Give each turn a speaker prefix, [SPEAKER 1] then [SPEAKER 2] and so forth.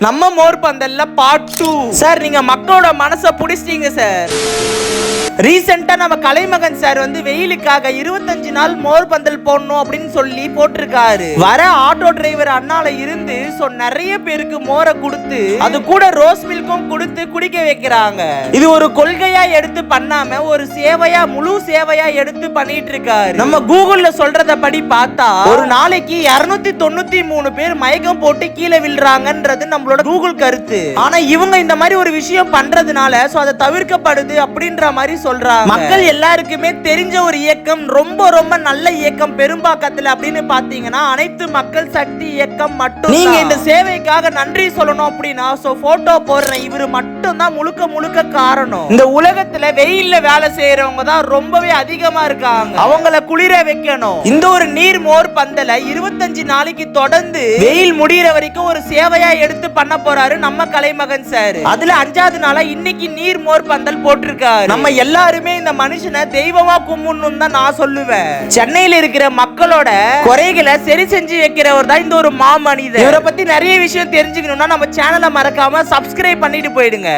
[SPEAKER 1] நம்ம மோர் பந்தல்ல part 2. Sir நீங்க மக்களோட மனசை புடிச்சிட்டீங்க சார். ரீசெண்டா நம்ம கலைமகன் சார் வந்து வெயிலுக்காக 25 நாள் மோர் பந்தல் போடணும் அப்படின்னு சொல்லி போட்டிருக்காரு. வர ஆட்டோ டிரைவர் அண்ணால இருந்து நிறைய பேருக்கு மோரை கொடுத்து அது கூட ரோஸ் மில்க்கும் கொடுத்து குடிக்க வைக்கிறாங்க. இது ஒரு கொள்கையா எடுத்து பண்ணாம ஒரு சேவையா, முழு சேவையா எடுத்து பண்ணிட்டு இருக்காரு. நம்ம கூகுள்ல சொல்றத படி பார்த்தா ஒரு நாளைக்கு 293 பேர் மயக்கம் போட்டு கீழே விழுறாங்கன்றது நம்மளோட கூகுள் கருத்து. ஆனா இவங்க இந்த மாதிரி ஒரு விஷயம் பண்றதுனால அதை தவிர்க்கப்படுது அப்படின்ற மாதிரி சொல்றாங்க. மக்கள் எல்லாருக்குமே தெரிஞ்ச ஒரு இயக்கம், ரொம்ப ரொம்ப நல்ல இயக்கம் பெரும்பாக்கத்துல அப்படின்னு பாத்தீங்கன்னா அனைத்து மக்கள் சக்தி இயக்கம் மட்டும். நீங்க இந்த சேவைக்காக நன்றி சொல்லணும் அப்படின்னா போட்டோ போடுறேன், இவரு மட்டும் தான் முழுக்க முழுக்க காரணம். இந்த உலகத்துல வெயில்ல வேலை செய்யறவங்க தான் ரொம்பவே அதிகமா இருக்காங்க. அவங்கள குளிர வைக்கணும். இந்த ஒரு நீர் மோர் பந்தல 25 நாளைக்கு தொடர்ந்து வெயில் முடிகிற வரைக்கும் ஒரு சேவையா எடுத்து பண்ண போறாரு நம்ம கலைமகன் சார். அதுல 5வது நாளா இன்னைக்கு நீர் மோர் பந்தல் போட்டிருக்காரு. நம்ம எல்லாருமே இந்த மனுஷனை தெய்வமா கும்பிடணும் தான் நான் சொல்லுவேன். சென்னையில இருக்கிற மக்களோட குறைகளை சரி செஞ்சு வைக்கிறவர் தான் இந்த ஒரு மாமனிதர். இவரை பத்தி நிறைய விஷயம் தெரிஞ்சுக்கணும்னா நம்ம சேனலை மறக்காம சப்ஸ்கிரைப் பண்ணிட்டு போயிடுங்க.